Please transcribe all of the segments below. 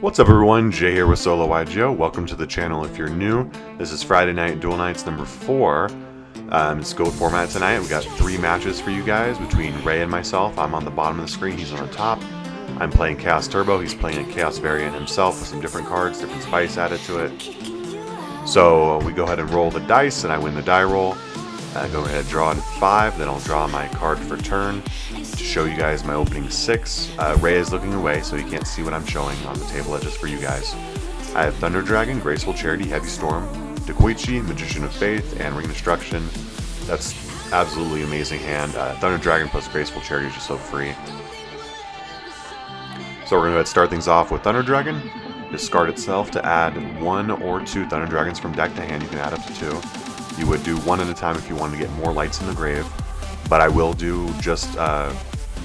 What's up everyone, Jay here with Solo YGO. Welcome to the channel if you're new. This is Friday Night Duel Nights number 4. It's GOAT format tonight. We got 3 matches for you guys between Ray and myself. I'm on the bottom of the screen, he's on the top. I'm playing Chaos Turbo, he's playing a Chaos variant himself with some different cards, different spice added to it. So we go ahead and roll the dice and I win the die roll. I go ahead and draw in 5, then I'll draw my card for turn to show you guys my opening 6. Ray is looking away so he can't see what I'm showing on the table just for you guys. I have Thunder Dragon, Graceful Charity, Heavy Storm, Dekoichi, Magician of Faith, and Ring Destruction. That's absolutely amazing hand. Thunder Dragon plus Graceful Charity is just so free. So we're going to start things off with Thunder Dragon. Discard itself to add 1 or 2 Thunder Dragons from deck to hand. You can add up to 2. You would do 1 at a time if you wanted to get more lights in the grave, but I will do just, I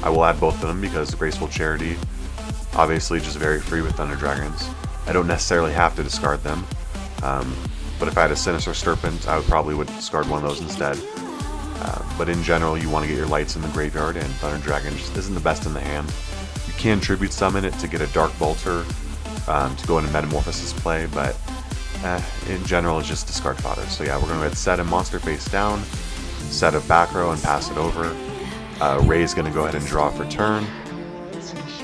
will add both of them because Graceful Charity, obviously just very free with Thunder Dragons. I don't necessarily have to discard them, but if I had a Sinister Serpent, I probably would discard one of those instead. But in general, you want to get your lights in the graveyard, and Thunder Dragon just isn't the best in the hand. You can Tribute Summon it to get a Dark Bolter to go into Metamorphosis play, but in general, it's just discard fodder. So yeah, we're going to go ahead and set a monster face down, set a back row, and pass it over. Ray's going to go ahead and draw for turn.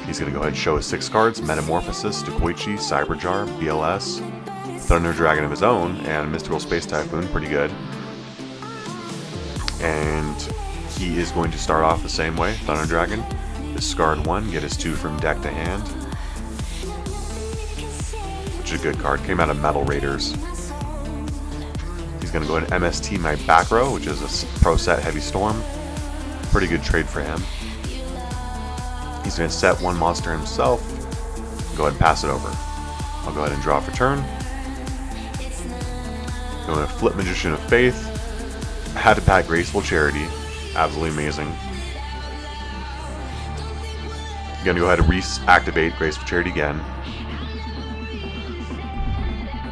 He's going to go ahead and show his 6 cards: Metamorphosis, Dekoichi, Cyberjar, BLS, Thunder Dragon of his own, and Mystical Space Typhoon. Pretty good. And he is going to start off the same way. Thunder Dragon, discard 1, get his 2 from deck to hand. Which is a good card. Came out of Metal Raiders. He's going to go ahead and MST my back row, which is a Pro Set Heavy Storm. Pretty good trade for him. He's going to set 1 monster himself. Go ahead and pass it over. I'll go ahead and draw for turn. Going to flip Magician of Faith. Had to pack Graceful Charity. Absolutely amazing. Going to go ahead and reactivate Graceful Charity again.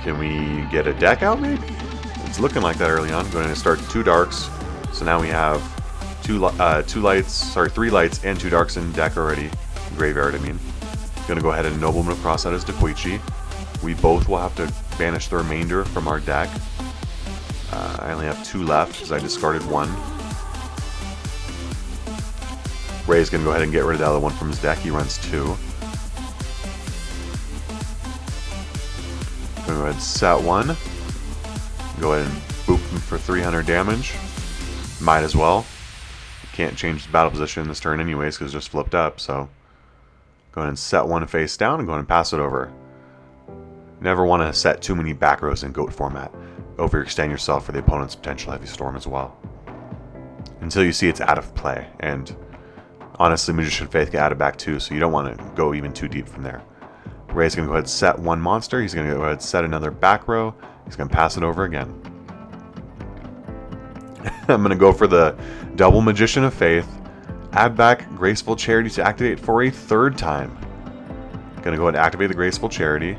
Can we get a deck out maybe? It's looking like that early on. Going to start 2 darks. So now we have 3 lights and 2 darks in deck already. Graveyard, I mean. Going to go ahead and Nobleman of Cross out as Dekoichi. We both will have to banish the remainder from our deck. I only have 2 left because I discarded 1. Ray's going to go ahead and get rid of the other one from his deck. He runs 2. Go ahead and set 1. Go ahead and boop him for 300 damage. Might as well. Can't change the battle position this turn anyways because it's just flipped up, so go ahead and set 1 face down and go ahead and pass it over. Never want to set too many back rows in GOAT format. Overextend yourself for the opponent's potential Heavy Storm as well. Until you see it's out of play, and honestly Magician of Faith can add it back too, so you don't want to go even too deep from there. Ray's going to go ahead and set 1 monster. He's going to go ahead and set another back row. He's going to pass it over again. I'm going to go for the double Magician of Faith. Add back Graceful Charity to activate for a 3rd time. Going to go ahead and activate the Graceful Charity.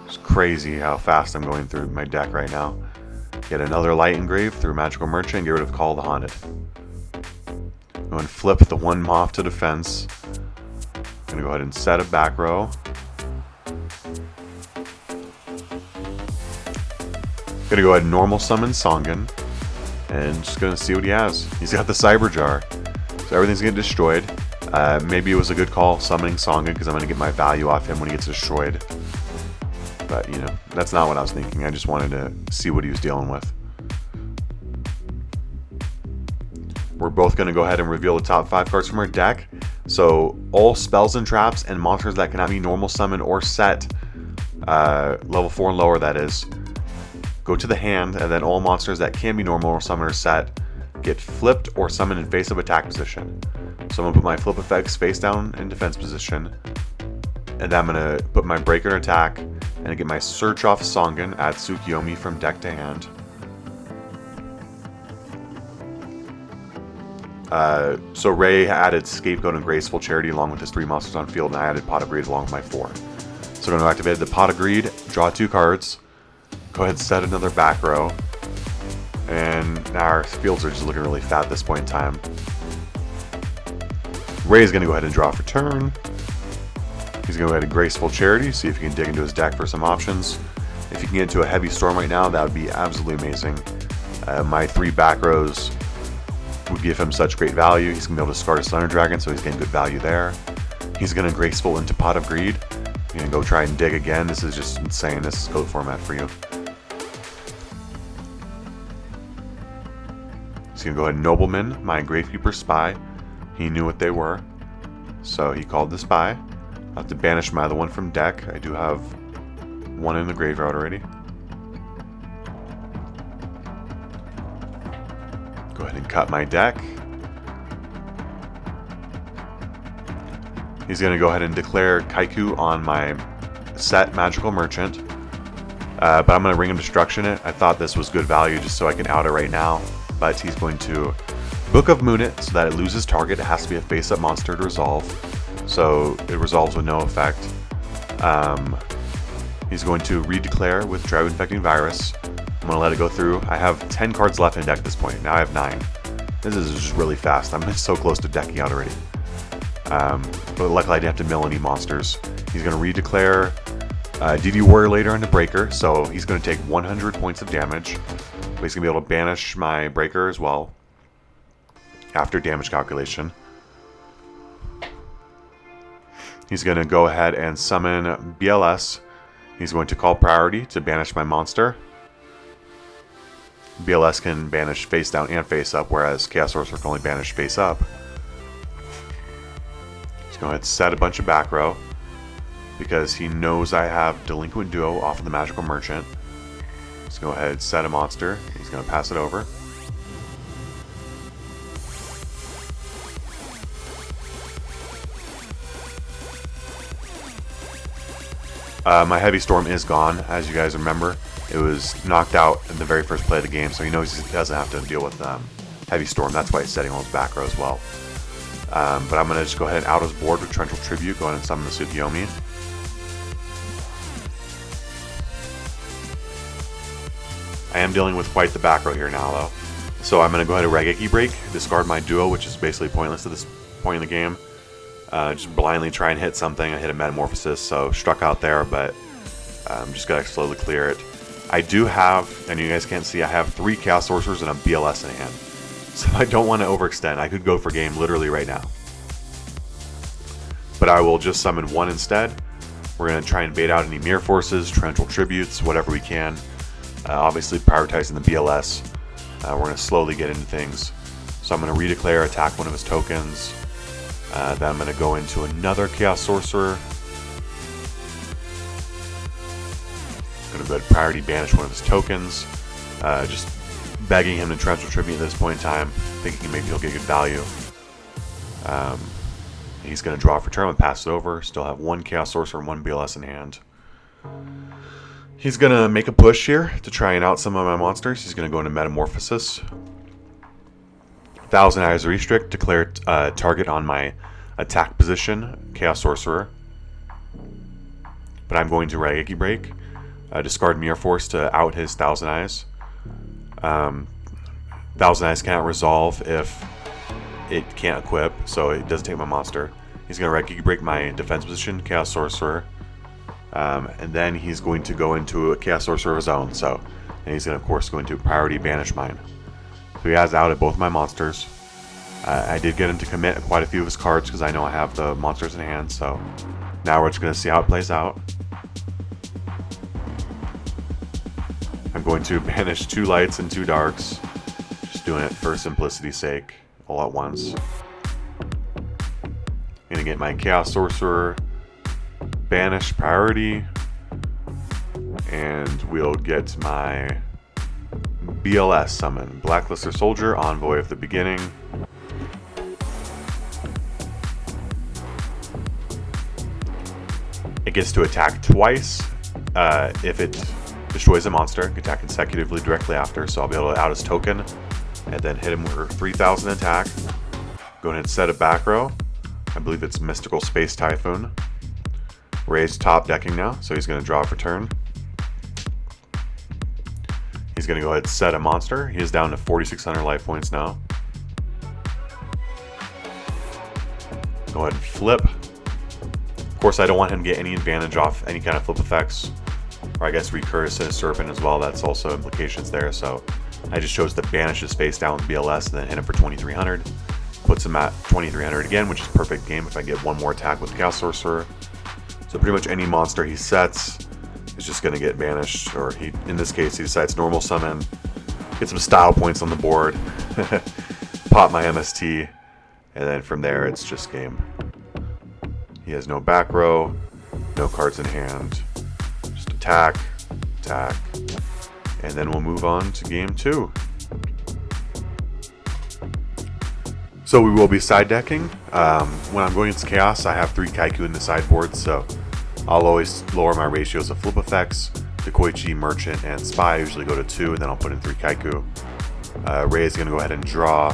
It's crazy how fast I'm going through my deck right now. Get another light engrave through Magical Merchant and get rid of Call the Haunted. Go and flip the 1 Moth to defense. Gonna go ahead and set a back row. Gonna go ahead and normal summon Songen. And just gonna see what he has. He's got the Cyberjar. So everything's getting destroyed. Maybe it was a good call summoning Songen because I'm gonna get my value off him when he gets destroyed. But you know, that's not what I was thinking. I just wanted to see what he was dealing with. We're both gonna go ahead and reveal the top 5 cards from our deck. So all spells and traps and monsters that cannot be normal summoned or set, level 4 and lower that is, go to the hand, and then all monsters that can be normal or summoned or set get flipped or summoned in face-up attack position. So I'm going to put my flip effects face down in defense position, and then I'm going to put my breaker in attack, and I get my search off Songen, add Tsukiyomi from deck to hand. So Ray added Scapegoat and Graceful Charity along with his 3 monsters on field, and I added Pot of Greed along with my 4. So I'm going to activate the Pot of Greed, draw 2 cards, go ahead and set another back row, and now our fields are just looking really fat at this point in time. Ray's going to go ahead and draw for turn. He's going to go ahead and Graceful Charity, see if he can dig into his deck for some options. If you can get into a Heavy Storm right now, that would be absolutely amazing. My 3 back rows would give him such great value. He's going to be able to discard his Thunder Dragon, so he's getting good value there. He's going to Graceful into Pot of Greed. You're going to go try and dig again. This is just insane. This is code format for you. He's going to go ahead and Nobleman, my Gravekeeper Spy. He knew what they were, so he called the Spy. I'll have to banish my other one from deck. I do have one in the graveyard already. Go ahead and cut my deck. He's going to go ahead and declare Kaiku on my set Magical Merchant. But I'm going to Ring of Destruction it. I thought this was good value just so I can out it right now. But he's going to Book of Moon it so that it loses target. It has to be a face-up monster to resolve. So it resolves with no effect. He's going to redeclare with Drought Infecting Virus. I'm going to let it go through. I have 10 cards left in deck at this point. Now I have 9. This is just really fast. I'm so close to decking out already. But luckily I didn't have to mill any monsters. He's going to redeclare DD Warrior later into Breaker. So he's going to take 100 points of damage. But he's going to be able to banish my Breaker as well after damage calculation. He's going to go ahead and summon BLS. He's going to call Priority to banish my monster. BLS can banish face down and face up, whereas Chaos Sorcerer can only banish face up. He's going to go ahead and set a bunch of back row because he knows I have Delinquent Duo off of the Magical Merchant. Let's go ahead and set a monster. He's going to pass it over. My Heavy Storm is gone, as you guys remember. It was knocked out in the very first play of the game, so he knows he doesn't have to deal with Heavy Storm. That's why he's setting all his back row as well. But I'm going to just go ahead and out his board with Torrential Tribute, go ahead and summon the Tsukiyomi. I am dealing with quite the back row here now, though. So I'm going to go ahead and Raigeki Break, discard my Duo, which is basically pointless at this point in the game. Just blindly try and hit something. I hit a Metamorphosis, so struck out there, but I'm just going to slowly clear it. I do have, and you guys can't see, I have 3 Chaos Sorcerers and a BLS in hand. So I don't want to overextend. I could go for game literally right now. But I will just summon 1 instead. We're going to try and bait out any Mirror Forces, Torrential Tributes, whatever we can. Obviously prioritizing the BLS. We're going to slowly get into things. So I'm going to redeclare, attack one of his tokens. Then I'm going to go into another Chaos Sorcerer. Going to go ahead and priority banish one of his tokens. Just begging him to Torrential Tribute at this point in time. Thinking maybe he'll get good value. He's going to draw for turn and pass it over. Still have 1 Chaos Sorcerer and 1 BLS in hand. He's going to make a push here to try and out some of my monsters. He's going to go into Metamorphosis. Thousand Eyes Restrict, declare target on my attack position, Chaos Sorcerer. But I'm going to Raigeki Break, discard Mirror Force to out his Thousand Eyes. Thousand Eyes cannot resolve if it can't equip, so it doesn't take my monster. He's going to Raigeki Break my defense position, Chaos Sorcerer. And then he's going to go into a Chaos Sorcerer of his own, so and he's going to, of course, go into priority banish mine. So he has outed both my monsters. I did get him to commit quite a few of his cards because I know I have the monsters in hand, so now we're just going to see how it plays out. I'm going to banish 2 lights and 2 darks. Just doing it for simplicity's sake, all at once. Gonna get my Chaos Sorcerer, banish priority, and we'll get my BLS summon, Blacklister Soldier, Envoy of the Beginning. It gets to attack twice. If it destroys a monster, it can attack consecutively directly after, so I'll be able to out his token and then hit him with 3,000 attack. Go ahead and set a back row. I believe it's Mystical Space Typhoon. Raise top decking now, so he's going to draw for turn. He's going to go ahead and set a monster. He is down to 4,600 life points now. Go ahead and flip. Of course, I don't want him to get any advantage off any kind of flip effects, or I guess recurse and a serpent as well. That's also implications there. So I just chose to banish his face down with BLS and then hit him for 2300. Puts him at 2300 again, which is perfect game if I get one more attack with the Chaos Sorcerer. So pretty much any monster he sets is just going to get banished, or he, in this case, he decides normal summon, get some style points on the board, pop my MST, and then from there it's just game. He has no back row, no cards in hand, just attack, attack, and then we'll move on to game 2. So we will be side decking. When I'm going into Chaos, I have 3 Kaiku in the sideboard, so I'll always lower my ratios of flip effects. The Koichi, Merchant, and Spy usually go to 2, and then I'll put in 3 Kaiku. Ray is going to go ahead and draw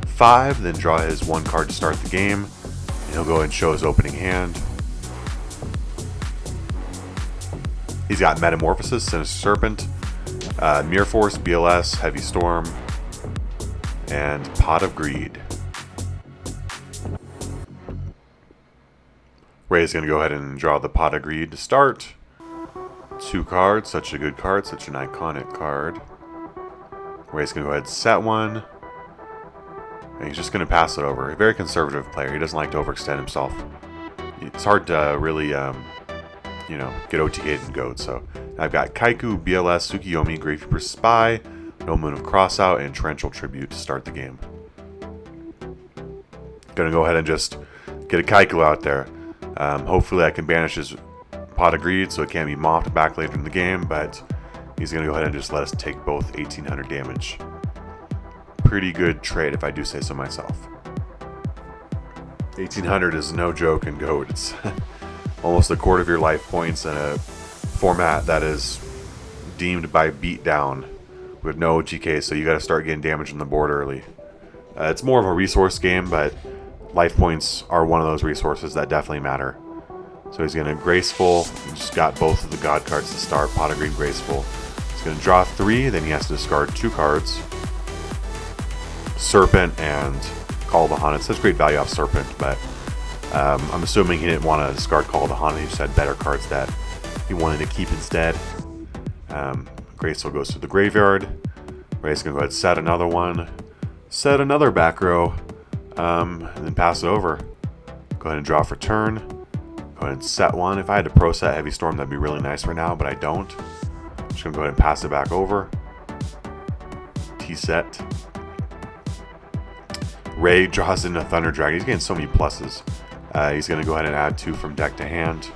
5, then draw his 1 card to start the game. And he'll go ahead and show his opening hand. He's got Metamorphosis, Sinister Serpent, Mirror Force, BLS, Heavy Storm, and Pot of Greed. Ray is going to go ahead and draw the Pot of Greed to start. 2 cards, such a good card, such an iconic card. Ray's going to go ahead and set 1. And he's just going to pass it over. A very conservative player. He doesn't like to overextend himself. It's hard to really, you know, get OTK'd and goad. So I've got Kaiku, BLS, Tsukiyomi, Gravekeeper, Spy, No Moon of Crossout, and Torrential Tribute to start the game. Going to go ahead and just get a Kaiku out there. Hopefully I can banish his Pot of Greed so it can't be mopped back later in the game, but he's going to go ahead and just let us take both 1800 damage. Pretty good trade if I do say so myself. 1800 is no joke in Goat. It's almost a quarter of your life points in a format that is deemed by beatdown with no OTK, so you got to start getting damage on the board early. It's more of a resource game, but life points are one of those resources that definitely matter. So he's going to Graceful. He just got both of the God cards to start. Pot of Greed, Graceful. He's going to draw 3. Then he has to discard 2 cards. Serpent and Call of the Haunted. Such great value off Serpent, but I'm assuming he didn't want to discard Call of the Haunted. He just had better cards that he wanted to keep instead. Graceful goes to the graveyard. Ray's going to go ahead and set another one. Set another back row. And then pass it over. Go ahead and draw for turn. Go ahead and set 1. If I had to pro set Heavy Storm, that'd be really nice right now, but I don't. Just gonna go ahead and pass it back over. T-set. Ray draws in a Thunder Dragon. He's getting so many pluses. He's gonna go ahead and add 2 from deck to hand.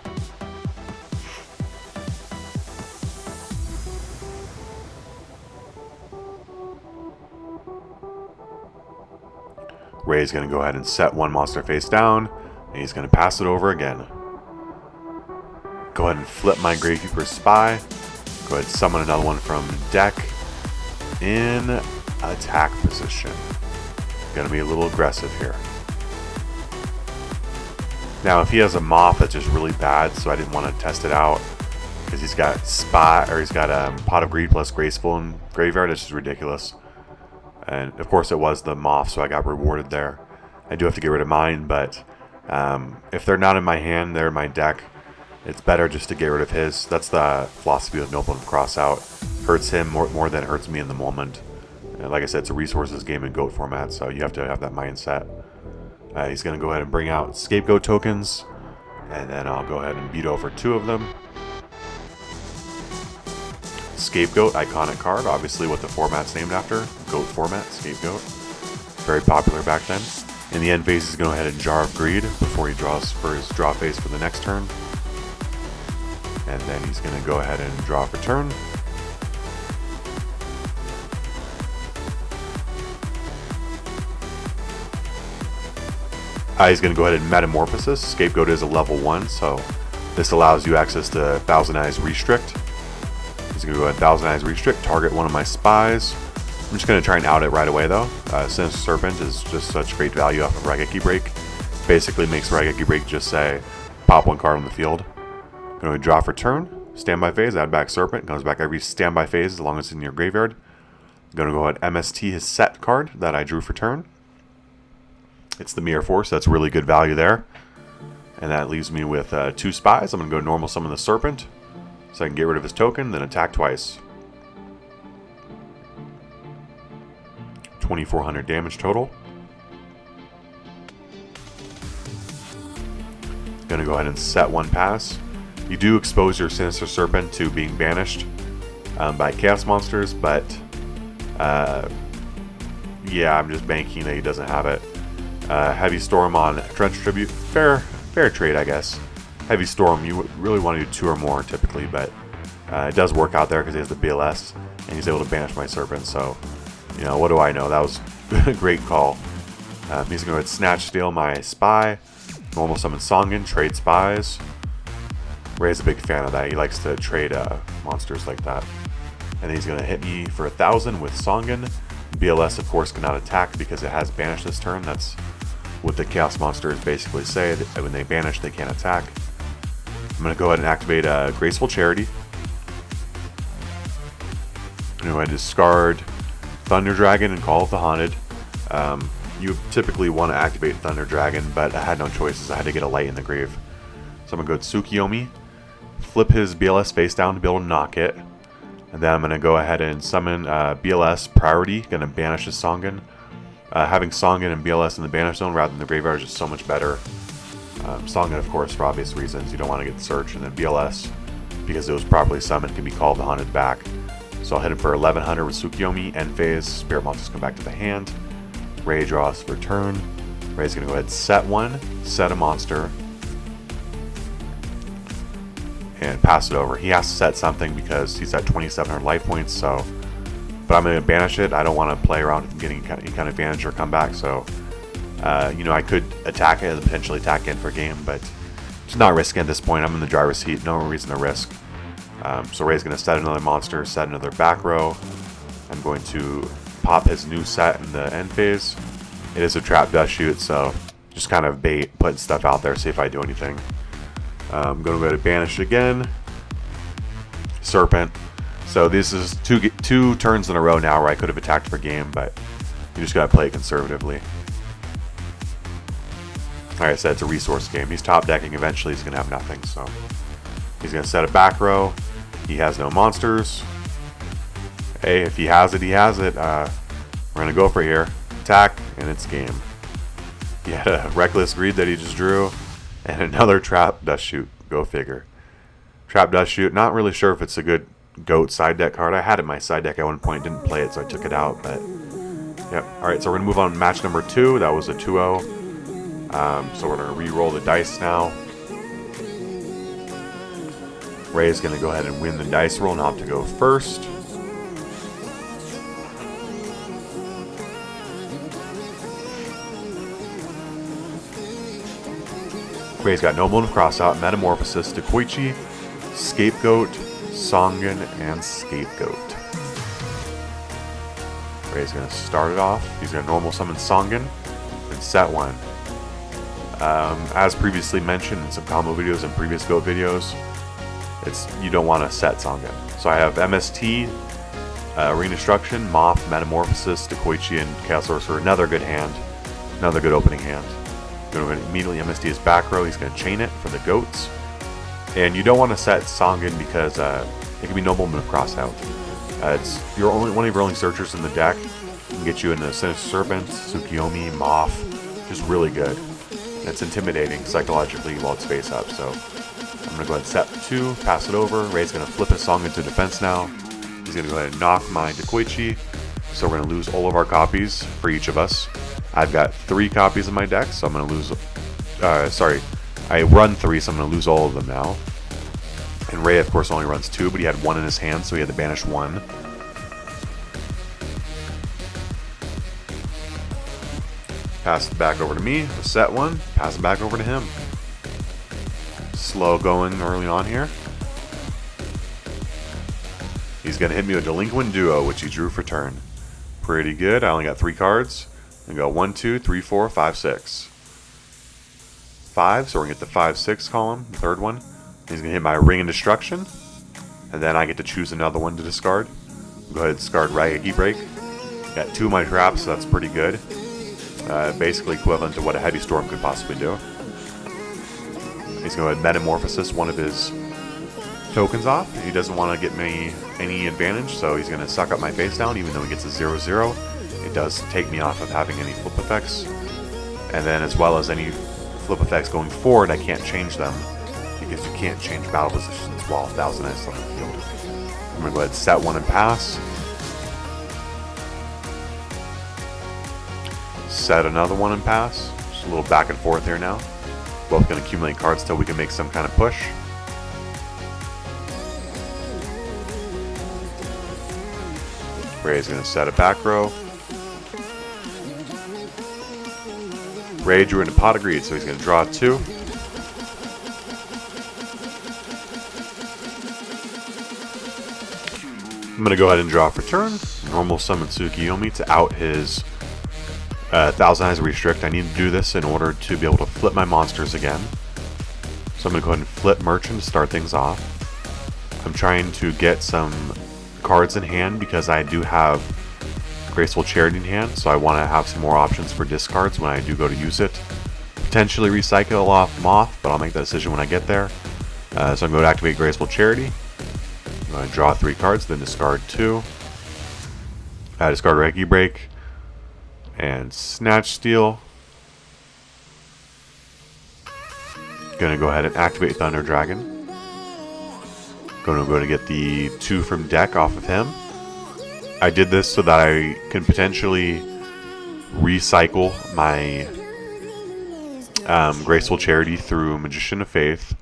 Ray's going to go ahead and set 1 monster face down, and he's going to pass it over again. Go ahead and flip my Gravekeeper Spy. Go ahead and summon another one from deck in attack position. Going to be a little aggressive here. Now, if he has a Moth that's just really bad, so I didn't want to test it out, because he's got Spy, or he's got Pot of Greed plus Graceful in Graveyard, it's just ridiculous. And of course it was the Moth, so I got rewarded there. I do have to get rid of mine, but if they're not in my hand, they're in my deck. It's better just to get rid of his. That's the philosophy of No Moon of Crossout. Hurts him more than it hurts me in the moment. And like I said, it's a resources game in GOAT format, so you have to have that mindset. He's going to go ahead and bring out Scapegoat tokens, and then I'll go ahead and beat over 2 of them. Scapegoat, iconic card, obviously what the format's named after. GOAT format, Scapegoat. Very popular back then. In the end phase, he's going to go ahead and Jar of Greed before he draws for his draw phase for the next turn. And then he's going to go ahead and draw for turn. He's going to go ahead and Metamorphosis. Scapegoat is a level 1, so this allows you access to 1000 Eyes Restrict. He's going to go ahead and 1000 Eyes Restrict, target one of my spies. I'm just going to try and out it right away though. Sinister Serpent is just such great value off of Raigeki Break. Basically makes Raigeki Break just say, pop 1 card on the field. Going to draw for turn, standby phase, add back Serpent, comes back every standby phase as long as it's in your graveyard. Going to go ahead and MST his set card that I drew for turn. It's the Mirror Force, that's really good value there. And that leaves me with 2 spies. I'm going to go normal summon the Serpent, so I can get rid of his token, then attack twice. 2,400 damage total. Going to go ahead and set 1 pass. You do expose your Sinister Serpent to being banished by Chaos Monsters, but yeah, I'm just banking that he doesn't have it. Heavy Storm on Trench Tribute. Fair trade, I guess. Heavy Storm, you really want to do 2 or more typically, but it does work out there because he has the BLS, and he's able to banish my Serpent, so, you know, what do I know? That was a great call. He's going to Snatch Steal my Spy, normal summon Songen, trade Spies. Ray's a big fan of that. He likes to trade monsters like that. And then he's going to hit me for 1,000 with Songen. BLS, of course, cannot attack because it has banished this turn. That's what the Chaos Monsters basically say, that when they banish, they can't attack. I'm going to go ahead and activate Graceful Charity. I'm going to discard Thunder Dragon and Call of the Haunted. You typically want to activate Thunder Dragon, but I had no choices. I had to get a light in the grave. So I'm going to go to Tsukiyomi, flip his BLS face down to be able to knock it. And then I'm going to go ahead and summon BLS Priority, going to banish his Songen. Having Songen and BLS in the banish zone rather than the graveyard is just so much better. Songen, of course, for obvious reasons. You don't want to get Search, and then BLS, because it was properly summoned, can be called the Haunted back. So I'll hit him for 1,100 with Tsukiyomi, end phase. Spirit Monsters come back to the hand. Ray draws for turn. Ray's going to go ahead and set 1, set a monster, and pass it over. He has to set something because he's at 2,700 life points, so... But I'm going to banish it. I don't want to play around with getting any kind of advantage or comeback, so... you know, I could attack it and potentially attack in for a game, but it's not risky at this point. I'm in the driver's seat. No reason to risk. So Ray's going to set another monster, set another back row. I'm going to pop his new set in the end phase. It is a trap dust shoot, so just kind of bait, putting stuff out there, see if I do anything. I'm going to go to banish again. Serpent. So this is two turns in a row now where I could have attacked for game, but you just got to play it conservatively. Like I said, it's a resource game. He's top decking. Eventually he's going to have nothing, so he's going to set a back row. He has no monsters. Hey, if he has it, he has it. We're going to go for here. Attack, and it's game. He had a Reckless Greed that he just drew, and another Trap Dust Shoot. Go figure. Trap Dust Shoot, not really sure if it's a good GOAT side deck card. I had it in my side deck at one point, didn't play it, so I took it out, but yep. Alright, so we're going to move on to match number 2. That was a 2-0. So we're going to re-roll the dice now. Ray's going to go ahead and win the dice roll, not to go first. Ray's got No Motive Crossout, Metamorphosis, Dekoichi, Scapegoat, Songen, and Scapegoat. Ray's going to start it off. He's going to normal summon Songen and set 1. As previously mentioned in some combo videos and previous GOAT videos, you don't want to set Songen. So I have MST, Arena Destruction, Moth, Metamorphosis, Dekoichi, and Chaos Sorcerer. Another good hand. Another good opening hand. Going to immediately MST his back row. He's going to chain it for the goats. And you don't want to set Songen because it can be No Motive Crossout. It's one of your only searchers in the deck. It can get you into Sinister Serpent, Tsukiyomi, Moth. Just really good. And it's intimidating psychologically while it's face up. So I'm going to go ahead and set 2, pass it over. Ray's going to flip his Songen to defense now. He's going to go ahead and knock my Dekoichi. So we're going to lose all of our copies for each of us. I've got 3 copies in my deck, so I'm going to lose... I run 3, so I'm going to lose all of them now. And Ray, of course, only runs 2, but he had 1 in his hand, so he had to banish 1. Pass it back over to me. Set 1. Pass it back over to him. Slow going early on here. He's going to hit me with Delinquent Duo, which he drew for turn. Pretty good. I only got 3 cards. We go 1, 2, 3, 4, 5, 6. 5, so we're going to get the 5, 6 column, the third one. He's going to hit my Ring and Destruction. And then I get to choose another one to discard. Go ahead and discard Raigeki Break. Got 2 of my traps, so that's pretty good. Basically equivalent to what a Heavy Storm could possibly do. He's going to metamorphosis one of his tokens off. He doesn't want to get me any advantage, so he's going to suck up my face down, even though he gets a 0/0. It does take me off of having any flip effects. And then as well as any flip effects going forward, I can't change them, because you can't change battle positions while 1,000 is on the field. I'm going to go ahead and set one and pass. Set another one and pass. Just a little back and forth here now. Both going to accumulate cards till we can make some kind of push. Ray's going to set a back row. Ray drew into pot of greed, so he's going to draw 2. I'm going to go ahead and draw for turn. Normal summon Tsukiyomi to out his Thousand Eyes Restrict. I need to do this in order to be able to flip my monsters again. So I'm going to go ahead and flip Merchant to start things off. I'm trying to get some cards in hand because I do have Graceful Charity in hand, so I want to have some more options for discards when I do go to use it. Potentially recycle off Moth, but I'll make that decision when I get there. So I'm going to activate Graceful Charity. I'm going to draw 3 cards, then discard 2. Discard Reiki Break and Snatch Steal. Going to go ahead and activate Thunder Dragon. Going to get the 2 from deck off of him. I did this so that I can potentially recycle my Graceful Charity through Magician of Faith.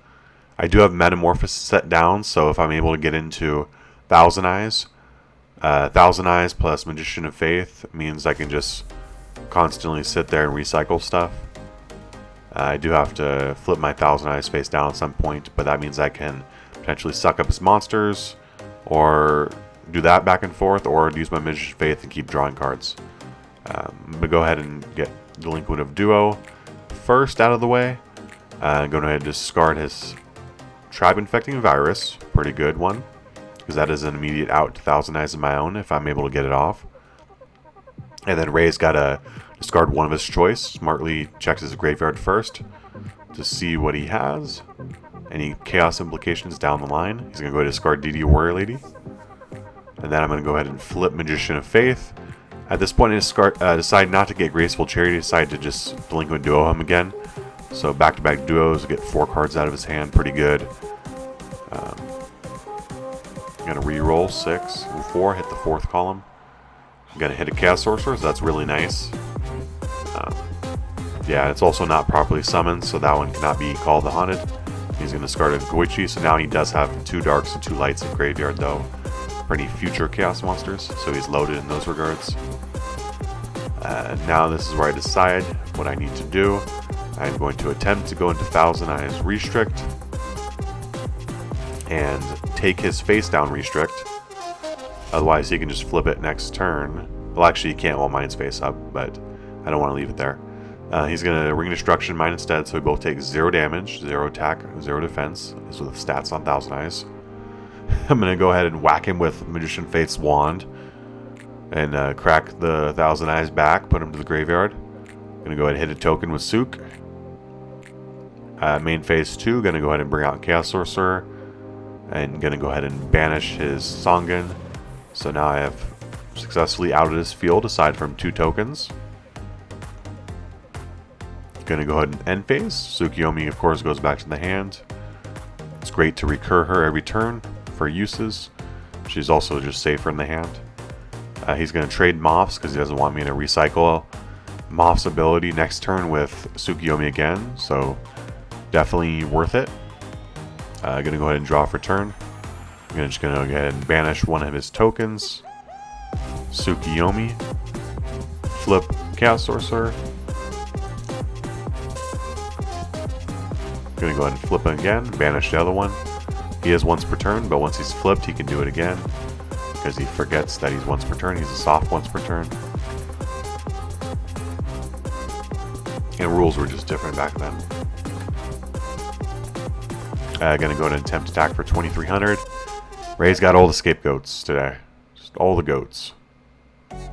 I do have Metamorphosis set down, so if I'm able to get into Thousand Eyes plus Magician of Faith means I can just constantly sit there and recycle stuff. I do have to flip my Thousand Eyes face down at some point, but that means I can potentially suck up his monsters, or do that back and forth, or use my Magician of Faith and keep drawing cards. I'm going to go ahead and get Delinquent of Duo first out of the way. I'm going to go ahead and discard his Tribe Infecting Virus. Pretty good one, because that is an immediate out to Thousand Eyes of my own if I'm able to get it off. And then Ray's got to discard one of his choice. Smartly checks his graveyard first to see what he has. Any chaos implications down the line. He's going to go ahead and discard DD Warrior Lady. And then I'm going to go ahead and flip Magician of Faith. At this point, I decide not to get Graceful Charity. Decide to just Delinquent Duo him again. So back-to-back duos, get 4 cards out of his hand. Pretty good. I'm going to re-roll 6 and 4. Hit the 4th column. I'm going to hit a Chaos Sorcerer, so that's really nice. Yeah, it's also not properly summoned, so that one cannot be called the Haunted. He's going to discard a Goichi, so now he does have 2 Darks and 2 Lights in graveyard, though, for any future Chaos monsters, so he's loaded in those regards. Now this is where I decide what I need to do. I'm going to attempt to go into Thousand Eyes Restrict and take his face down Restrict. Otherwise he can just flip it next turn. Well, actually he can't while mine's face up, but I don't want to leave it there. He's going to Ring Destruction mine instead, so we both take 0 damage, 0 attack, 0 defense. These are the stats on Thousand Eyes. I'm going to go ahead and whack him with Magician Faith's Wand and crack the Thousand Eyes back, put him to the graveyard. Going to go ahead and hit a token with Sook. Main phase 2, going to go ahead and bring out Chaos Sorcerer and going to go ahead and banish his Songun. So now I have successfully outed his field aside from 2 tokens. Going to go ahead and end phase. Tsukiyomi, of course, goes back to the hand. It's great to recur her every turn for uses. She's also just safer in the hand. He's going to trade Moths because he doesn't want me to recycle Moth's ability next turn with Tsukiyomi again. So definitely worth it. Going to go ahead and draw for turn. I'm just going to go ahead and banish one of his tokens. Tsukiyomi. Flip Chaos Sorcerer. Going to go ahead and flip him again, banish the other one. He is once per turn, but once he's flipped, he can do it again because he forgets that he's once per turn. He's a soft once per turn. And rules were just different back then. Going to go ahead and attempt attack for 2300. Ray's got all the scapegoats today. Just all the goats. Going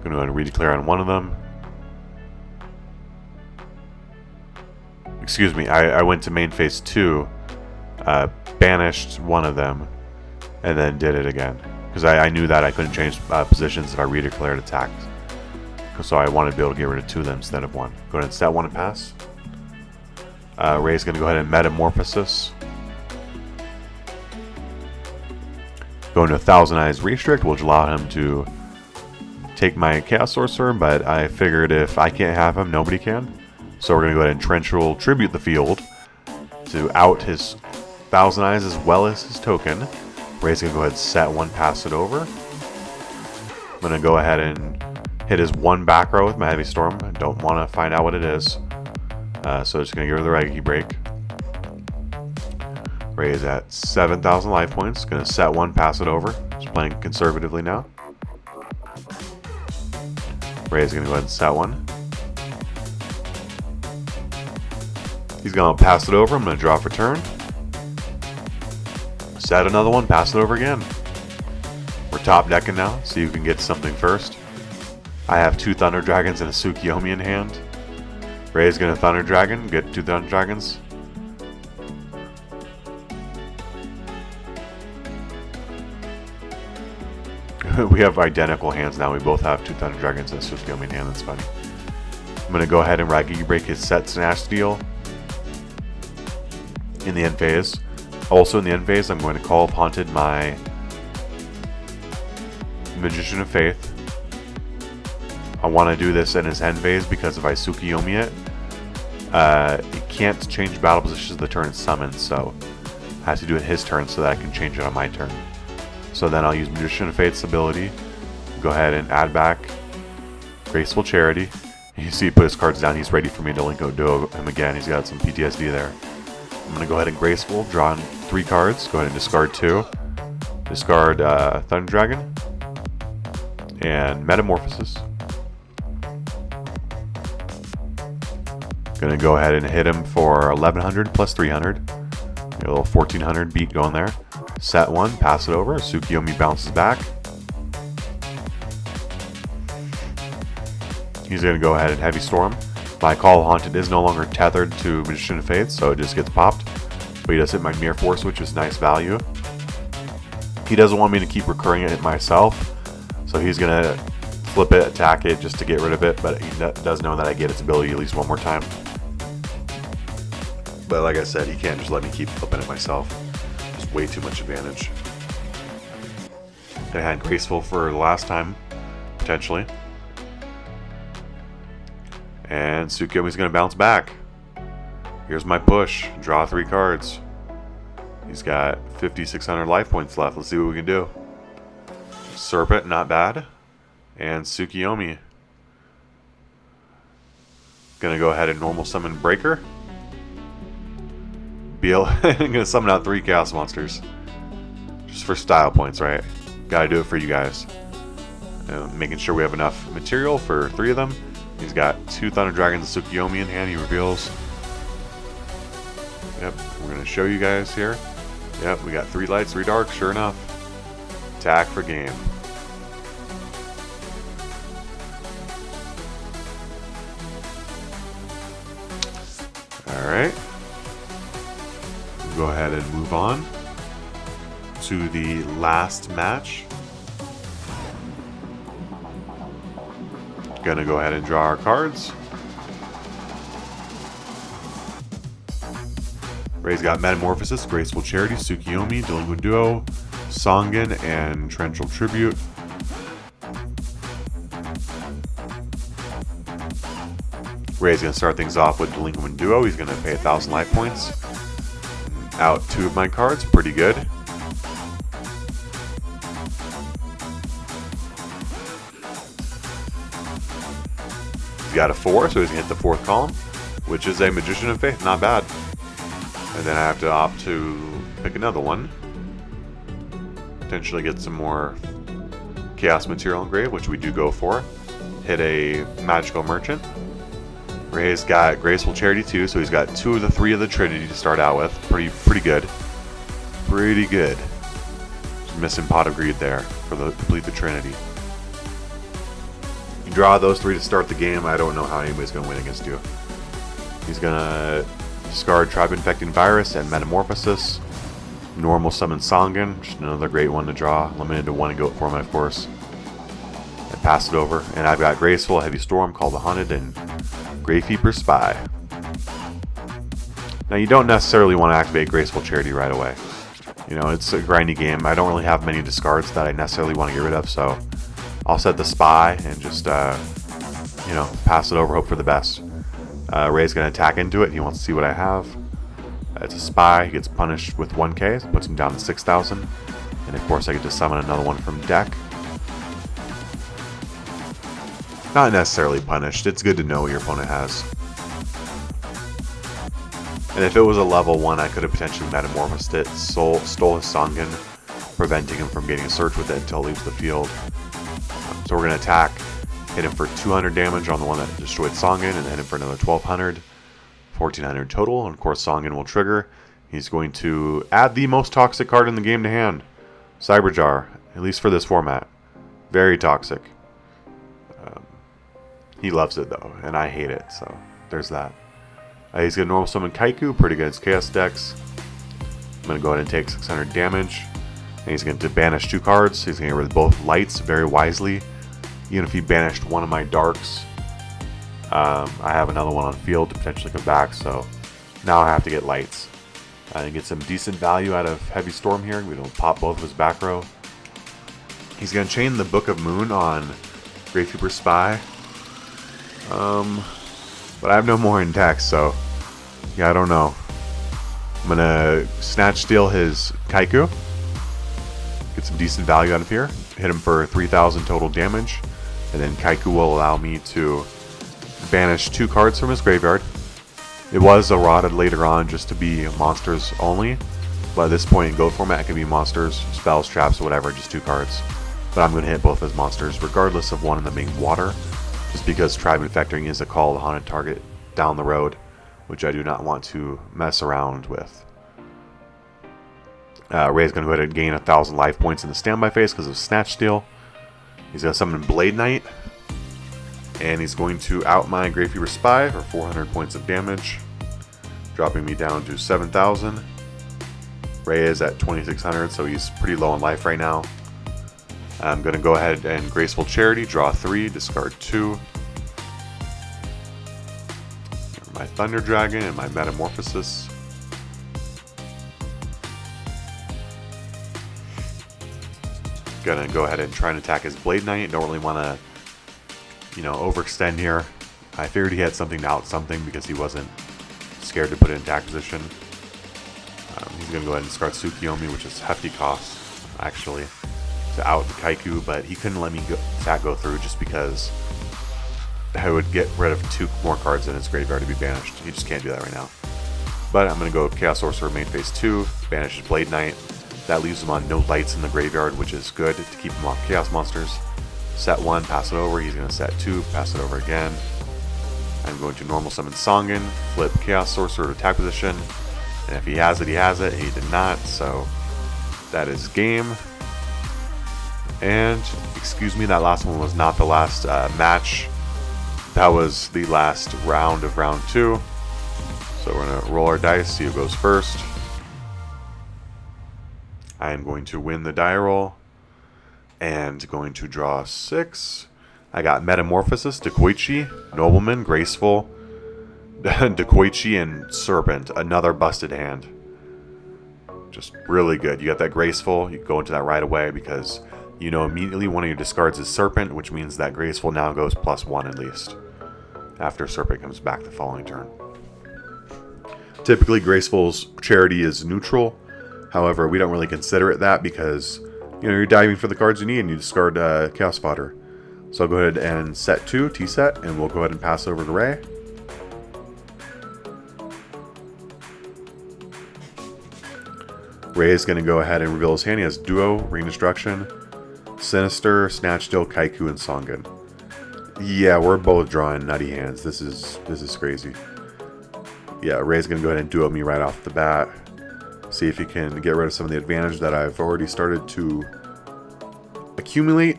to go ahead and redeclare on one of them. excuse me, I went to main phase 2, banished one of them, and then did it again. Because I knew that I couldn't change positions if I redeclared attack. So I wanted to be able to get rid of 2 of them instead of 1. Go ahead and set 1 and pass. Ray's going to go ahead and Metamorphosis. Go into 1,000 Eyes Restrict, which will allow him to take my Chaos Sorcerer, but I figured if I can't have him, nobody can. So we're going to go ahead and Torrential Tribute the field to out his 1,000 Eyes as well as his token. Ray's going to go ahead and set 1, pass it over. I'm going to go ahead and hit his 1 back row with my Heavy Storm. I don't want to find out what it is. So just going to give her the Reggie Break. Ray is at 7,000 life points. Going to set 1, pass it over. Just playing conservatively now. Ray is going to go ahead and set 1. He's going to pass it over. I'm going to draw for turn. Set another 1, pass it over again. We're top decking now, so you can get something first. I have 2 Thunder Dragons and a Tsukiyomi in hand. Ray's going to Thunder Dragon, get 2 Thunder Dragons. We have identical hands now. We both have 2 Thunder Dragons and a Tsukiyomi in hand. That's funny. I'm going to go ahead and Raggy Break his set Snash Steel in the end phase. Also in the end phase, I'm going to Call of Haunted my Magician of Faith. I want to do this in his end phase because if I Tsukiyomi it can't change battle positions the turn it's summoned, so I have to do it his turn so that I can change it on my turn. So then I'll use Magician of Faith's ability, go ahead and add back Graceful Charity. You see he put his cards down, he's ready for me to Linko Duo him again, he's got some PTSD there. I'm going to go ahead and Graceful, draw 3 cards, go ahead and discard 2. Discard Thunder Dragon and Metamorphosis. Going to go ahead and hit him for 1,100 plus 300. Get a little 1,400 beat going there. Set 1, pass it over. Tsukiyomi bounces back. He's going to go ahead and Heavy Storm. My Call of Haunted is no longer tethered to Magician of Faith, so it just gets popped. But he does hit my Mirror Force, which is nice value. He doesn't want me to keep recurring it myself, so he's going to flip it, attack it just to get rid of it, but he does know that I get its ability at least 1 more time. But like I said, he can't just let me keep flipping it myself. Just way too much advantage. I had Graceful for the last time, potentially. And Tsukiyomi's going to bounce back. Here's my push. Draw 3 cards. He's got 5,600 life points left. Let's see what we can do. Serpent, not bad. And Tsukiyomi. Gonna go ahead and normal summon Breaker. I'm gonna summon out 3 Chaos Monsters. Just for style points, right? Gotta do it for you guys. Making sure we have enough material for 3 of them. He's got 2 Thunder Dragons and Tsukiyomi in hand, he reveals. Yep, we're gonna show you guys here. Yep, we got 3 lights, 3 darks, sure enough. Attack for game. Alright. We'll go ahead and move on to the last match. Gonna go ahead and draw our cards. Ray's got Metamorphosis, Graceful Charity, Tsukiyomi, Delinquent Duo, Songen, and Torrential Tribute. Ray's going to start things off with Delinquent Duo. He's going to pay 1,000 life points. Out 2 of my cards, pretty good. He's got a 4, so he's going to hit the 4th column, which is a Magician of Faith, not bad. And then I have to opt to pick another one. Potentially get some more Chaos Material engraved, which we do go for. Hit a Magical Merchant. Ray's got Graceful Charity too, so he's got 2 of the 3 of the Trinity to start out with. Pretty good. Pretty good. Just missing Pot of Greed there for the complete the Trinity. You draw those 3 to start the game. I don't know how anybody's going to win against you. He's going to Discard Tribe Infecting Virus and Metamorphosis. Normal Summon Sangan, just another great one to draw. Limited to 1 goat format, of course. I pass it over, and I've got Graceful, Heavy Storm, Call the Hunted, and Gravekeeper Spy. Now, you don't necessarily want to activate Graceful Charity right away. You know, it's a grindy game. I don't really have many discards that I necessarily want to get rid of, so I'll set the Spy and just, you know, pass it over, hope for the best. Ray's going to attack into it, and he wants to see what I have. It's a Spy. He gets punished with 1k, so puts him down to 6,000. And of course I get to summon another one from deck. Not necessarily punished. It's good to know what your opponent has. And if it was a level 1, I could have potentially metamorphosed it, stole his Sangan, preventing him from getting a search with it until it leaves the field. So we're going to attack, hit him for 200 damage on the one that destroyed Sangan, and then hit him for another 1,200. 1,400 total, and of course Sangan will trigger. He's going to add the most toxic card in the game to hand. Cyberjar, at least for this format. Very toxic. He loves it though, and I hate it, so there's that. He's going to normal summon Kaiku, pretty good against Chaos decks. I'm going to go ahead and take 600 damage. And he's going to banish 2 cards. He's going to get rid of both lights very wisely. Even if he banished one of my darks, I have another one on field to potentially come back, so now I have to get lights. And get some decent value out of Heavy Storm here. We don't pop both of his back row. He's going to chain the Book of Moon on Gravekeeper Spy. But I have no more in deck, so yeah, I don't know. I'm going to Snatch Steal his Kaiku. Get some decent value out of here. Hit him for 3,000 total damage. And then Kaiku will allow me to banish 2 cards from his graveyard. It was eroded later on just to be monsters only, but at this point in GOAT format it can be monsters, spells, traps, whatever, just 2 cards. But I'm going to hit both as monsters, regardless of one of them being water, just because Tribe Infecting is a call to haunted target down the road, which I do not want to mess around with. Ray's going to go ahead and gain 1,000 life points in the standby phase because of Snatch Steal. He's going to summon Blade Knight. And he's going to out my Gravekeeper Spy for 400 points of damage, dropping me down to 7,000. Ray is at 2,600, so he's pretty low on life right now. I'm going to go ahead and Graceful Charity, draw 3, discard 2. My Thunder Dragon and my Metamorphosis. Gonna go ahead and try and attack his Blade Knight. Don't really want to, you know, overextend here. I figured he had something to out something because he wasn't scared to put it in attack position. He's going to go ahead and discard Tsukiyomi, which is hefty cost, actually, to out the Kaiku, but he couldn't let me attack go through just because I would get rid of 2 more cards in his graveyard to be banished. He just can't do that right now. But I'm going to go Chaos Sorcerer main phase 2, banish his Blade Knight. That leaves him on no lights in the graveyard, which is good to keep him off Chaos monsters. Set 1, pass it over. He's going to set 2, pass it over again. I'm going to normal summon Sangan, flip Chaos Sorcerer to attack position. And if he has it, he has it. He did not, so that is game. And, excuse me, that last one was not the last match. That was the last round of round 2. So we're going to roll our dice, see who goes first. I am going to win the die roll. And going to draw 6. I got Metamorphosis, Dekoichi, Nobleman, Graceful, Dekoichi, and Serpent. Another busted hand. Just really good. You got that Graceful. You go into that right away because you know immediately one of your discards is Serpent, which means that Graceful now goes +1 at least. After Serpent comes back the following turn. Typically, Graceful's Charity is neutral. However, we don't really consider it that because you know, you're diving for the cards you need and you discard Chaos Fodder. So I'll go ahead and set 2, T-set, and we'll go ahead and pass over to Ray. Ray is going to go ahead and reveal his hand. He has Duo, Ring Destruction, Sinister, Snatch Steal, Kaiku, and Sangan. Yeah, we're both drawing nutty hands. This is crazy. Yeah, Ray's going to go ahead and duo me right off the bat. See if he can get rid of some of the advantage that I've already started to accumulate.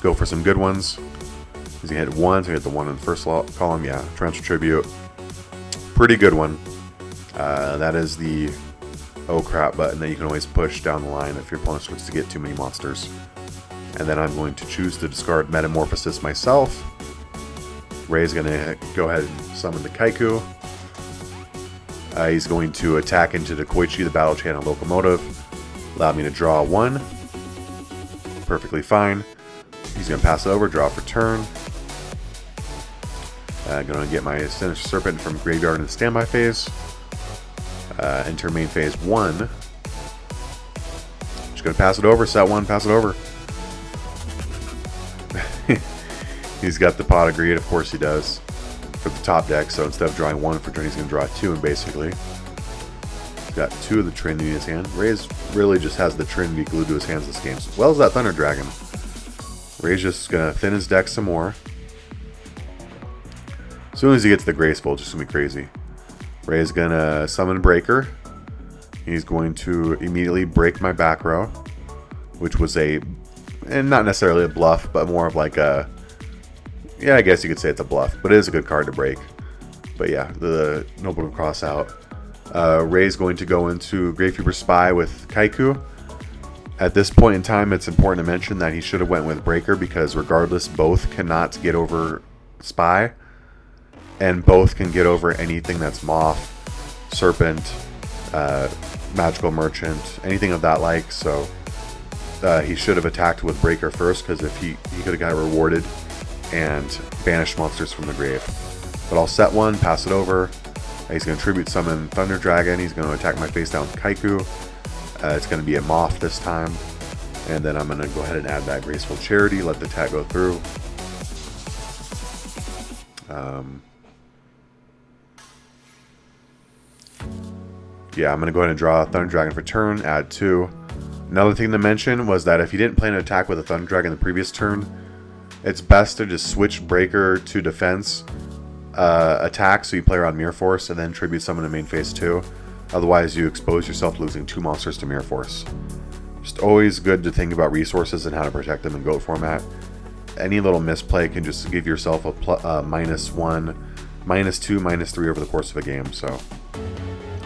Go for some good ones. He's going to hit 1, so he hit the 1 in the first column. Yeah, Transfer Tribute. Pretty good one. That is the oh crap button that you can always push down the line if your opponent starts to get too many monsters. And then I'm going to choose to discard Metamorphosis myself. Ray's going to go ahead and summon the Kaiku. He's going to attack into the Koichi, the Battle Channel Locomotive. Allow me to draw 1. Perfectly fine. He's going to pass it over, draw for turn. Going to get my Sinister Serpent from Graveyard in the standby phase. Enter main phase 1. Just going to pass it over, set 1, pass it over. He's got the Pot of Greed, of course he does, for the top deck, so instead of drawing 1 for turn, he's going to draw 2, and basically he's got 2 of the Trinity in his hand. Ray's really just has the Trinity glued to his hands this game, as well as that Thunder Dragon. Ray's just going to thin his deck some more. As soon as he gets the Graceful, it's just going to be crazy. Ray's going to summon Breaker. He's going to immediately break my back row, which was and not necessarily a bluff, but more of like a, yeah, I guess you could say it's a bluff, but it is a good card to break. But yeah, the Noble to cross out. Ray's going to go into Gravekeeper Spy with Kaiku. At this point in time, it's important to mention that he should have went with Breaker, because regardless, both cannot get over Spy, and both can get over anything that's Moth, Serpent, Magical Merchant, anything of that like. So he should have attacked with Breaker first, because if he could have got rewarded and banished monsters from the grave. But I'll set 1, pass it over. He's going to tribute summon Thunder Dragon. He's going to attack my face down Kaiku. It's going to be a Moth this time. And then I'm going to go ahead and add that Graceful Charity, let the attack go through. Yeah, I'm going to go ahead and draw Thunder Dragon for turn, add 2. Another thing to mention was that if you didn't plan to attack with a Thunder Dragon the previous turn, it's best to just switch Breaker to defense, attack, so you play around Mirror Force, and then tribute summon to main phase 2. Otherwise, you expose yourself to losing 2 monsters to Mirror Force. Just always good to think about resources and how to protect them in GOAT format. Any little misplay can just give yourself a -1, -2, -3 over the course of a game. So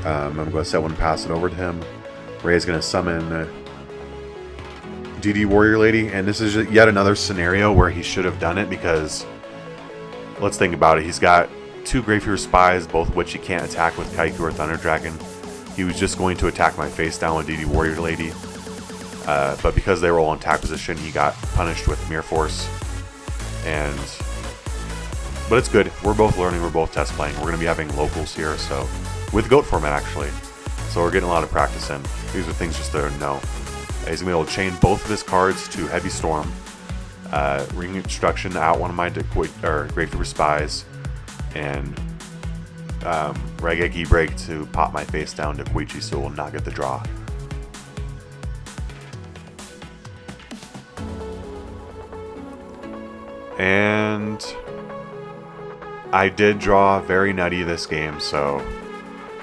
I'm going to set 1 and pass it over to him. Ray's going to summon DD Warrior Lady, and this is yet another scenario where he should have done it, because let's think about it. He's got 2 Gravekeeper Spies, both of which he can't attack with Kaiku or Thunder Dragon. He was just going to attack my face down with DD Warrior Lady, but because they were all in attack position, he got punished with Mirror Force. But it's good. We're both learning. We're both test playing. We're going to be having locals here, so with GOAT format actually. So we're getting a lot of practice in. These are things just to know. He's going to be able to chain both of his cards to Heavy Storm, Ring Instruction out one of my Gravekeeper Spies, and Raigeki Break to pop my face down to Koichi, so we'll not get the draw. And I did draw very nutty this game, so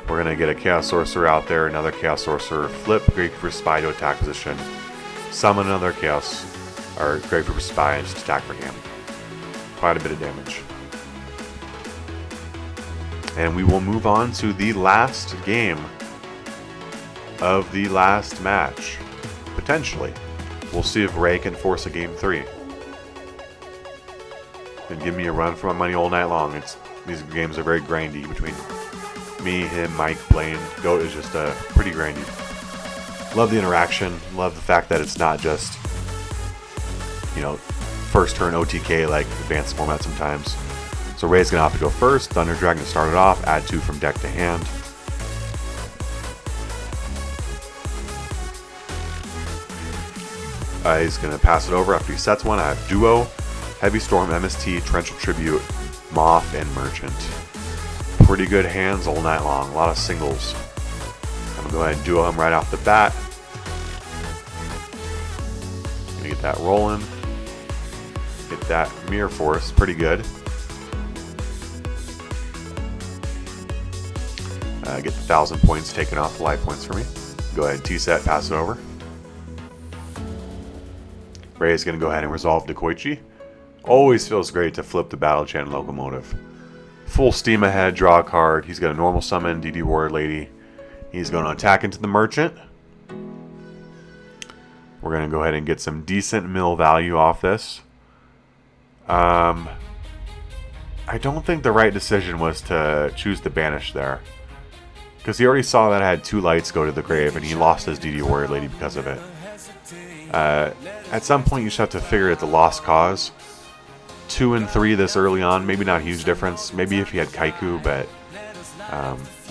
we're going to get a Chaos Sorcerer out there, another Chaos Sorcerer, flip Gravekeeper Spy to attack position, summon another Chaos, or Gravekeeper Spy, and just attack for him. Quite a bit of damage. And we will move on to the last game of the last match. Potentially. We'll see if Ray can force a game 3. And give me a run for my money all night long. These games are very grindy between me, him, Mike, Blaine. GOAT is just pretty grindy. Love the interaction. Love the fact that it's not just, first turn OTK like advanced format sometimes. So Ray's going to have to go first. Thunder Dragon to start it off. Add 2 from deck to hand. He's going to pass it over after he sets 1. I have Duo, Heavy Storm, MST, Torrential Tribute, Moth, and Merchant. Pretty good hands all night long. A lot of singles. I'm going to go ahead and Duo him right off the bat. Going to get that rolling. Get that Mirror Force. Pretty good. Get the 1,000 points taken off the life points for me. Go ahead and T-set, pass it over. Ray is going to go ahead and resolve to Koichi. Always feels great to flip the Battle Channel Locomotive. full steam ahead, draw a card. He's got a normal summon, DD Warrior Lady. He's going to attack into the Merchant. We're going to go ahead and get some decent mill value off this. I don't think the right decision was to choose the Banish there. Because he already saw that I had 2 lights go to the grave, and he lost his DD Warrior Lady because of it. At some point, you just have to figure out the lost cause. 2 and 3 this early on, maybe not a huge difference. Maybe if he had Kaiku, but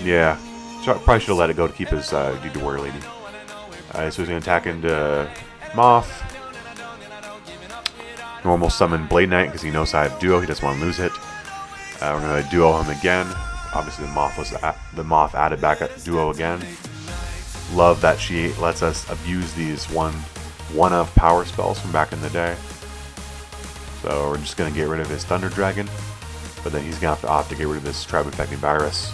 yeah. Probably should have let it go to keep his DD Warrior Lady. So he's going to attack into Moth. Normal summon Blade Knight because he knows how to duo. He doesn't want to lose it. We're going to duo him again. Obviously, the Moth added back at duo again. Love that she lets us abuse these one-of power spells from back in the day. So we're just going to get rid of his Thunder Dragon, but then he's going to have to get rid of this Tribe Affecting Virus.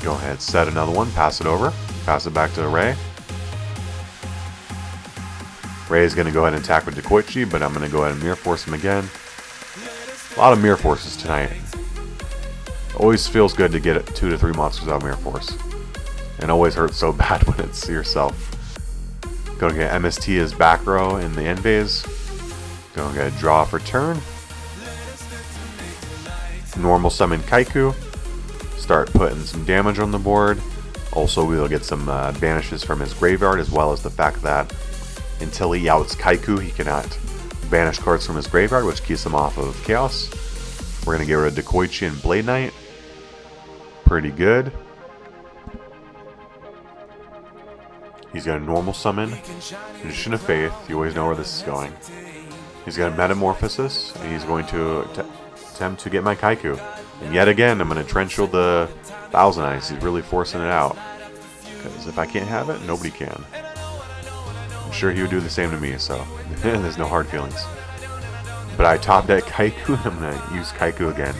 Go ahead, set another one, pass it over, pass it back to Ray. Ray is going to go ahead and attack with Dekoichi, but I'm going to go ahead and Mirror Force him again. A lot of Mirror Forces tonight. Always feels good to get 2 to 3 monsters out of Mirror Force. And always hurts so bad when it's yourself. Going to get MST as back row in the end phase. Going to get a draw for turn. Normal summon Kaiku. Start putting some damage on the board. Also, we'll get some banishes from his graveyard, as well as the fact that until he outs Kaiku, he cannot banish cards from his graveyard, which keeps him off of Chaos. We're going to get rid of Dekoichi and Blade Knight. Pretty good. He's got a normal summon, Magician of Faith. You always know where this is going. He's got a Metamorphosis, and he's going to attempt to get my Kaiku. And yet again, I'm going to Trench Shield the Thousand Eyes. He's really forcing it out. Because if I can't have it, nobody can. I'm sure he would do the same to me, so there's no hard feelings. But I top deck Kaiku, and I'm going to use Kaiku again.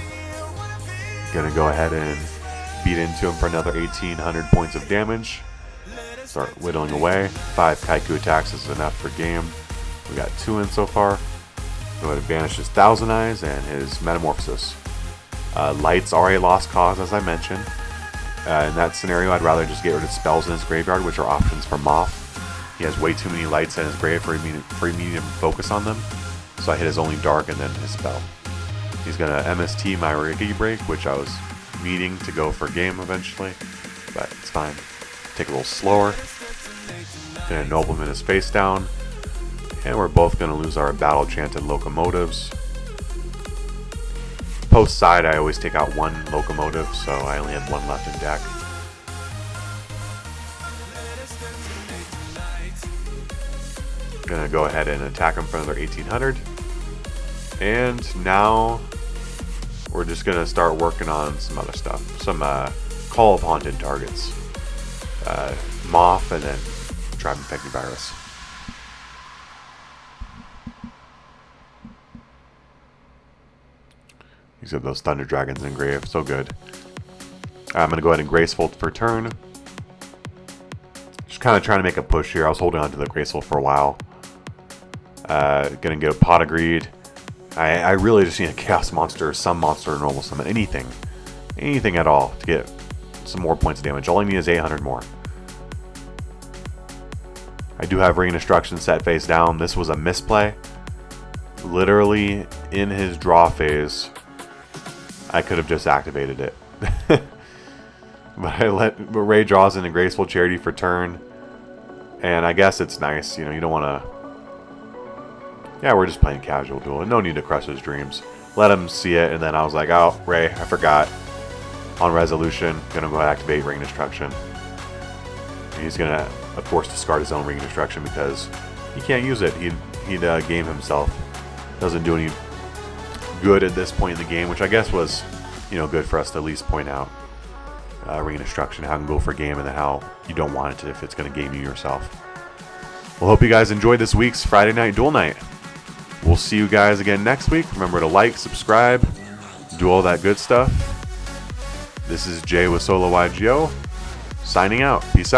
Going to go ahead and beat into him for another 1,800 points of damage. Start whittling away. 5 Kaiku attacks is enough for game. We got 2 in so far. Go ahead and banish his Thousand Eyes and his Metamorphosis. Lights are a lost cause, as I mentioned. In that scenario, I'd rather just get rid of spells in his graveyard, which are options for Moth. He has way too many lights in his grave for me to focus on them. So I hit his only dark and then his spell. He's going to MST my Rigi Break, which I was needing to go for game eventually. But it's fine. Take a little slower. Gonna Nobleman his face down. And we're both going to lose our Battle Chanted Locomotives. Post side, I always take out 1 Locomotive, so I only had 1 left in deck. Gonna go ahead and attack him for another 1,800. And now we're just gonna start working on some other stuff. Some Call of Haunted targets. Moth and then Tribe Infected Virus. These are those Thunder Dragons in grave, so good. I'm going to go ahead and Graceful for turn. Just kind of trying to make a push here. I was holding on to the Graceful for a while. Going to get a Pot of Greed. I really just need a Chaos Monster, some monster, or normal summon, anything. Anything at all to get some more points of damage. All I need is 800 more. I do have Ring of Destruction set face down. This was a misplay. Literally, in his draw phase, I could have just activated it. But Ray draws in a Graceful Charity for turn. And I guess it's nice. You know, you don't want to... Yeah, we're just playing casual Duel. No need to crush his dreams. Let him see it, and then I was like, oh, Ray, I forgot. On resolution, gonna go ahead and activate Ring of Destruction. And he's gonna, of course, discard his own Ring of Destruction because he can't use it. He'd game himself. Doesn't do any good at this point in the game, which I guess was, you know, good for us to at least point out. Ring of Destruction, how it can go for game, and then how you don't want it to if it's going to game you yourself. Well, hope you guys enjoyed this week's Friday Night Duel Night. We'll see you guys again next week. Remember to like, subscribe, do all that good stuff. This is Jay with Solo YGO, signing out. Peace out.